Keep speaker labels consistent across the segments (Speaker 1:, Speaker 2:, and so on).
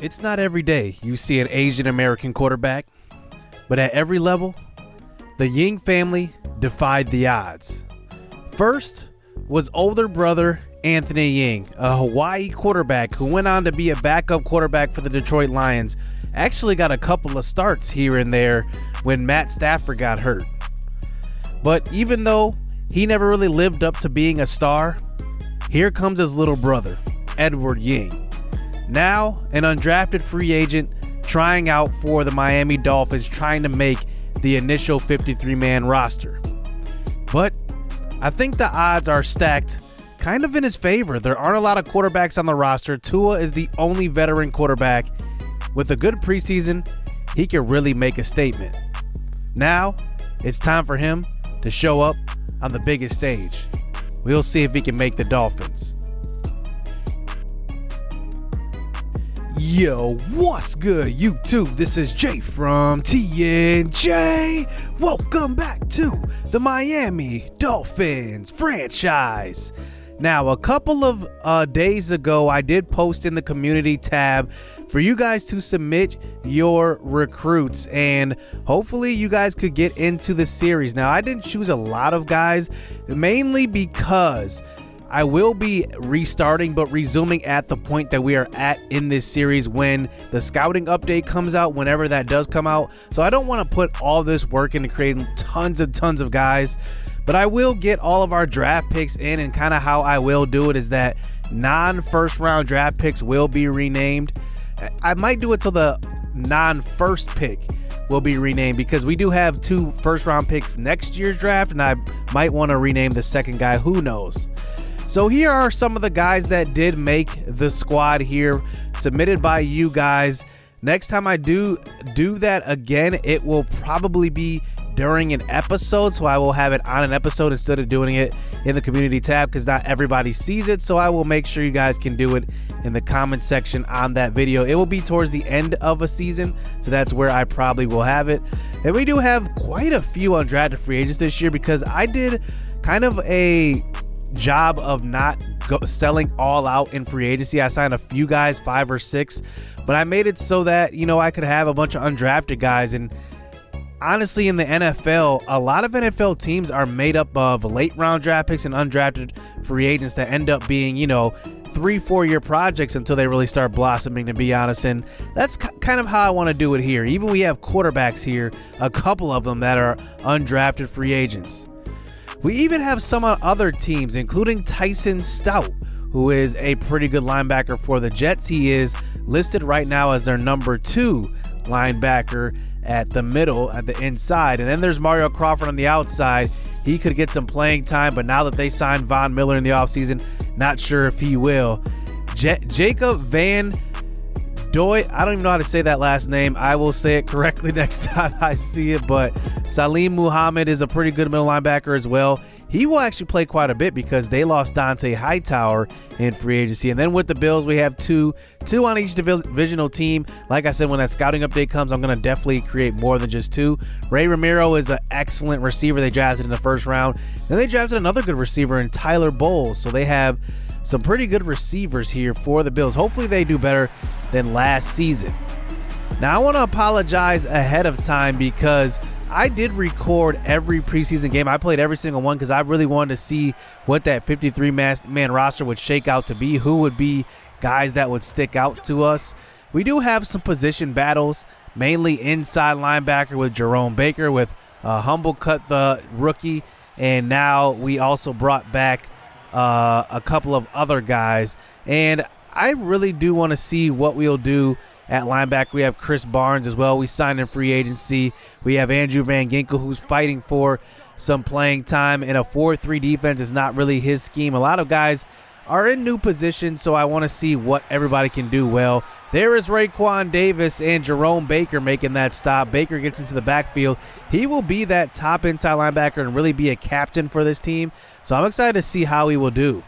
Speaker 1: It's not every day you see an Asian American quarterback, but at every level, the Ying family defied the odds. First was older brother Anthony Ying, a Hawaii quarterback who went on to be a backup quarterback for the Detroit Lions. Actually got a couple of starts here and there when Matt Stafford got hurt. But even though he never really lived up to being a star, here comes his little brother, Edward Ying. Now an undrafted free agent trying out for the Miami Dolphins, trying to make the initial 53-man roster. But I think the odds are stacked kind of in his favor. There aren't a lot of quarterbacks on the roster. Tua is the only veteran quarterback. With a good preseason, he can really make a statement. Now, it's time for him to show up on the biggest stage. We'll see if he can make the Dolphins. Yo, what's good, YouTube? This is Jay from TNJ. Welcome back to the Miami Dolphins Franchise. Now, a couple of days ago, I did post in the community tab for you guys to submit your recruits, and hopefully you guys could get into the series. Now, I didn't choose a lot of guys, mainly because I will be restarting but resuming at the point that we are at in this series when the scouting update comes out, whenever that does come out. So I don't want to put all this work into creating tons of guys, but I will get all of our draft picks in, and kind of how I will do it is that non-first round draft picks will be renamed. I might do it till the non-first pick will be renamed, because we do have 2 first-round picks next year's draft, and I might want to rename the second guy. Who knows? So here are some of the guys that did make the squad here, submitted by you guys. Next time I do that again, it will probably be during an episode, so I will have it on an episode instead of doing it in the community tab, because not everybody sees it. So I will make sure you guys can do it in the comment section on that video. It will be towards the end of a season, so that's where I probably will have it. And we do have quite a few undrafted free agents this year, because I did kind of a job of not selling all out in free agency. I signed a few guys, 5 or 6, but I made it so that, you know, I could have a bunch of undrafted guys. And honestly, in the NFL, a lot of NFL teams are made up of late round draft picks and undrafted free agents that end up being, you know, 3-4 year projects until they really start blossoming, to be honest. And that's kind of how I want to do it here. Even we have quarterbacks here, a couple of them that are undrafted free agents. We even have some on other teams, including Tyson Stout, who is a pretty good linebacker for the Jets. He is listed right now as their number 2 linebacker at the middle, at the inside. And then there's Mario Crawford on the outside. He could get some playing time, but now that they signed Von Miller in the offseason, not sure if he will. Jacob Van Doy, I don't even know how to say that last name. I will say it correctly next time I see it, but Salim Muhammad is a pretty good middle linebacker as well. He will actually play quite a bit because they lost Dante Hightower in free agency. And then with the Bills, we have two on each divisional team. Like I said, when that scouting update comes, I'm going to definitely create more than just 2. Ray Romero is an excellent receiver they drafted in the first round. Then they drafted another good receiver in Tyler Bowles. So they have some pretty good receivers here for the Bills. Hopefully they do better than last season. Now I want to apologize ahead of time because I did record every preseason game. I played every single one because I really wanted to see what that 53-man roster would shake out to be, who would be guys that would stick out to us. We do have some position battles, mainly inside linebacker with Jerome Baker, with Humble Cut, the rookie, and now we also brought back a couple of other guys. And I really do want to see what we'll do at linebacker. We have Chris Barnes as well. We signed in free agency. We have Andrew Van Ginkel, who's fighting for some playing time. And a 4-3 defense is not really his scheme. A lot of guys are in new positions, so I want to see what everybody can do well. There is Rayquan Davis and Jerome Baker making that stop. Baker gets into the backfield. He will be that top inside linebacker and really be a captain for this team. So I'm excited to see how he will do.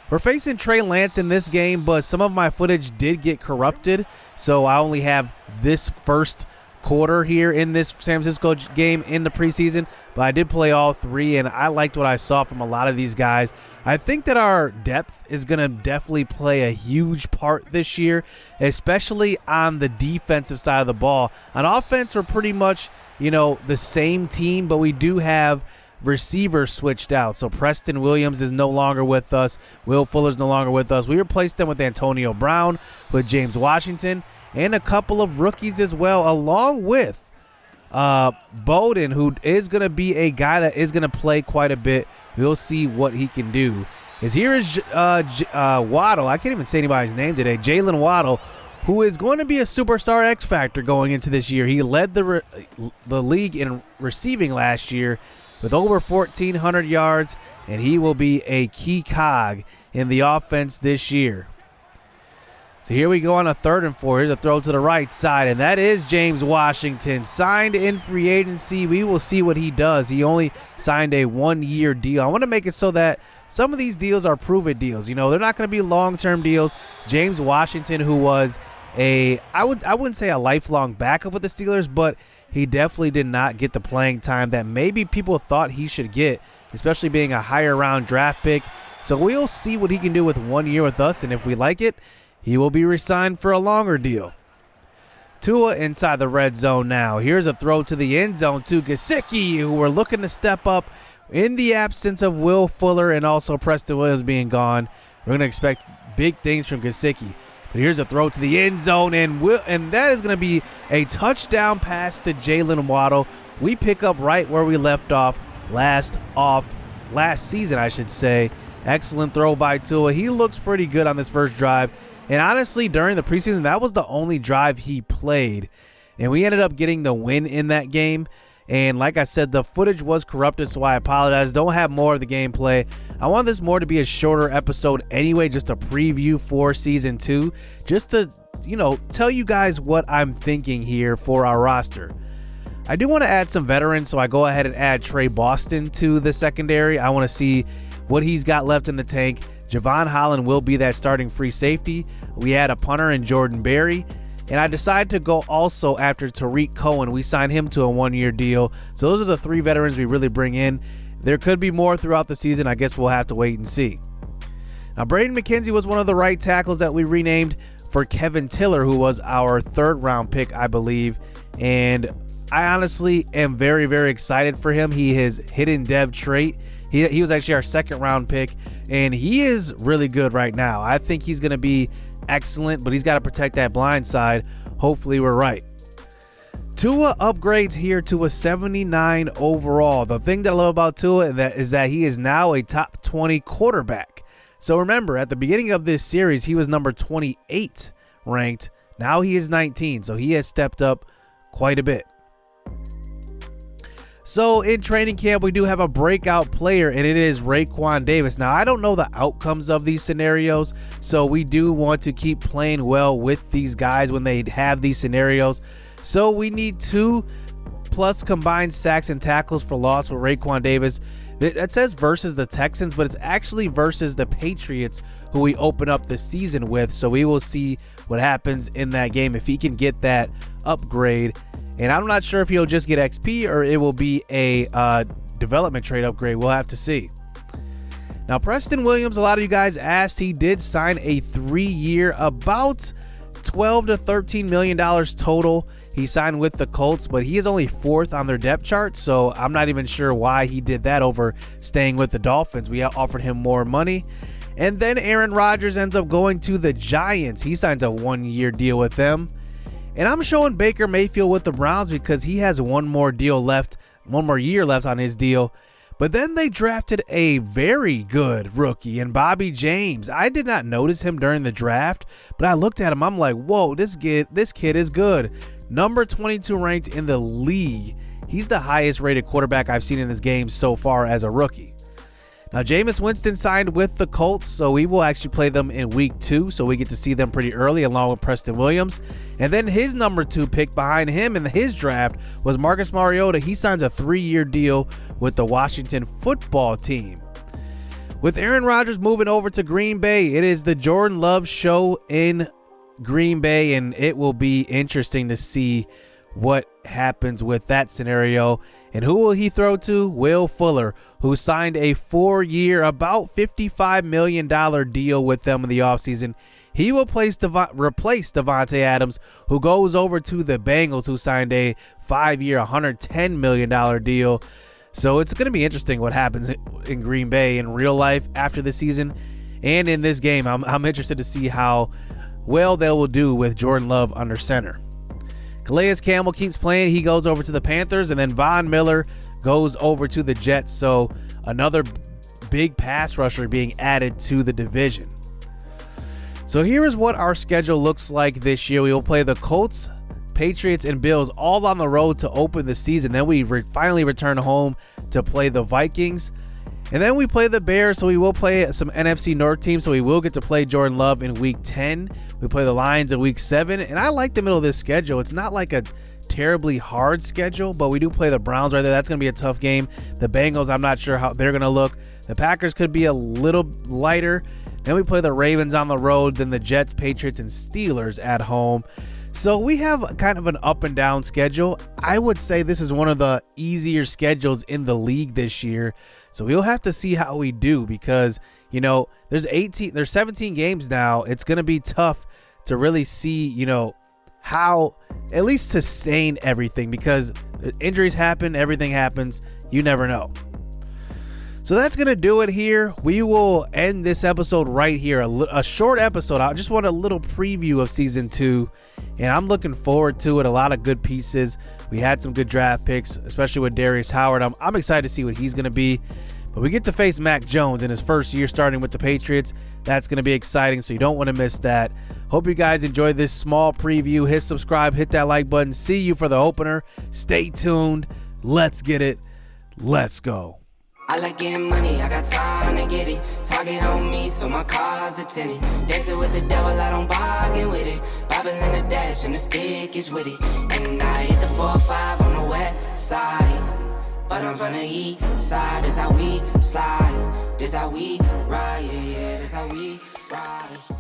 Speaker 1: We're facing Trey Lance in this game, but some of my footage did get corrupted, so I only have this first quarter here in this San Francisco game in the preseason, but I did play all 3, and I liked what I saw from a lot of these guys. I think that our depth is going to definitely play a huge part this year, especially on the defensive side of the ball. On offense, we're pretty much, the same team, but we do have receivers switched out. So Preston Williams is no longer with us. Will Fuller's no longer with us. We replaced them with Antonio Brown, with James Washington, and a couple of rookies as well, along with Bowden, who is going to be a guy that is going to play quite a bit. We'll see what he can do. Here is Waddle. I can't even say anybody's name today. Jalen Waddle, who is going to be a superstar X factor going into this year. He led the league in receiving last year with over 1,400 yards, and he will be a key cog in the offense this year. So here we go on a 3rd and 4. Here's a throw to the right side, and that is James Washington, signed in free agency. We will see what he does. He only signed a 1-year deal. I want to make it so that some of these deals are prove-it deals. They're not going to be long-term deals. James Washington, who was I wouldn't say a lifelong backup with the Steelers, but he definitely did not get the playing time that maybe people thought he should get, especially being a higher round draft pick. So we'll see what he can do with 1 year with us, and if we like it, he will be re-signed for a longer deal. Tua inside the red zone now. Here's a throw to the end zone to Gesicki, who we're looking to step up in the absence of Will Fuller and also Preston Williams being gone. We're going to expect big things from Gesicki. But here's a throw to the end zone, and that is going to be a touchdown pass to Jalen Waddle. We pick up right where we left off last season, I should say. Excellent throw by Tua. He looks pretty good on this first drive. And honestly, during the preseason, that was the only drive he played. And we ended up getting the win in that game. And like I said, the footage was corrupted, so I apologize. Don't have more of the gameplay. I want this more to be a shorter episode anyway, just a preview for Season 2. Just to, tell you guys what I'm thinking here for our roster. I do want to add some veterans, so I go ahead and add Trey Boston to the secondary. I want to see what he's got left in the tank. Javon Holland will be that starting free safety. We had a punter in Jordan Berry. And I decided to go also after Tariq Cohen. We signed him to a 1-year deal. So those are the 3 veterans we really bring in. There could be more throughout the season. I guess we'll have to wait and see. Now, Braden McKenzie was one of the right tackles that we renamed for Kevin Tiller, who was our 3rd round pick, I believe. And I honestly am very, very excited for him. He has hidden dev trait. He was actually our 2nd round pick, and he is really good right now. I think he's going to be excellent, but he's got to protect that blind side. Hopefully we're right. Tua upgrades here to a 79 overall. The thing that I love about Tua is that he is now a top 20 quarterback. So remember, at the beginning of this series, he was number 28 ranked. Now he is 19, so he has stepped up quite a bit. So in training camp, we do have a breakout player, and it is Rayquan Davis. Now, I don't know the outcomes of these scenarios, so we do want to keep playing well with these guys when they have these scenarios. So we need 2+ combined sacks and tackles for loss with Rayquan Davis. That says versus the Texans, but it's actually versus the Patriots, who we open up the season with. So we will see what happens in that game if he can get that upgrade. And I'm not sure if he'll just get XP or it will be a development trade upgrade. We'll have to see. Now, Preston Williams, a lot of you guys asked, he did sign a 3-year, about $12 to $13 million total. He signed with the Colts, but he is only 4th on their depth chart, so I'm not even sure why he did that over staying with the Dolphins. We offered him more money. And then Aaron Rodgers ends up going to the Giants. He signs a 1-year deal with them. And I'm showing Baker Mayfield with the Browns because he has one more year left on his deal. But then they drafted a very good rookie in Bobby James. I did not notice him during the draft, but I looked at him. I'm like, whoa, this kid is good. Number 22 ranked in the league. He's the highest rated quarterback I've seen in this game so far as a rookie. Now, Jameis Winston signed with the Colts, so we will actually play them in week 2, so we get to see them pretty early along with Preston Williams. And then his number 2 pick behind him in his draft was Marcus Mariota. He signs a 3-year deal with the Washington football team. With Aaron Rodgers moving over to Green Bay, it is the Jordan Love show in Green Bay, and it will be interesting to see what happens with that scenario. And who will he throw to? Will Fuller, who signed a 4-year, about $55 million deal with them in the offseason. He will replace Davante Adams, who goes over to the Bengals, who signed a 5-year, $110 million deal. So it's going to be interesting what happens in Green Bay in real life after the season. And in this game, I'm interested to see how well they will do with Jordan Love under center. Calais Campbell keeps playing. He goes over to the Panthers, and then Von Miller goes over to the Jets. So another big pass rusher being added to the division. So here is what our schedule looks like this year. We will play the Colts, Patriots, and Bills all on the road to open the season. Then we finally return home to play the Vikings. And then we play the Bears, so we will play some NFC North teams. So we will get to play Jordan Love in Week 10. We play the Lions in Week 7. And I like the middle of this schedule. It's not like a terribly hard schedule, but we do play the Browns right there. That's going to be a tough game. The Bengals, I'm not sure how they're going to look. The Packers could be a little lighter. Then we play the Ravens on the road, then the Jets, Patriots, and Steelers at home. So we have kind of an up and down schedule. I would say this is one of the easier schedules in the league this year. So we'll have to see how we do because, you know, there's 17 games now. It's going to be tough to really see, you know, how at least sustain everything because injuries happen, everything happens. You never know. So that's going to do it here. We will end this episode right here. A short episode. I just want a little preview of season 2, and I'm looking forward to it. A lot of good pieces. We had some good draft picks, especially with Darius Howard. I'm excited to see what he's going to be. But we get to face Mac Jones in his first year starting with the Patriots. That's going to be exciting, so you don't want to miss that. Hope you guys enjoyed this small preview. Hit subscribe, hit that like button. See you for the opener. Stay tuned. Let's get it. Let's go.
Speaker 2: I like getting money, I got time to get it. Target on me, so my car's a tinted. Dancing with the devil, I don't bargain with it. Bobbing in the dash, and the stick is with it. And I hit the 4-5 on the west side. But I'm from the east side, this how we slide. This how we ride, yeah, this how we ride.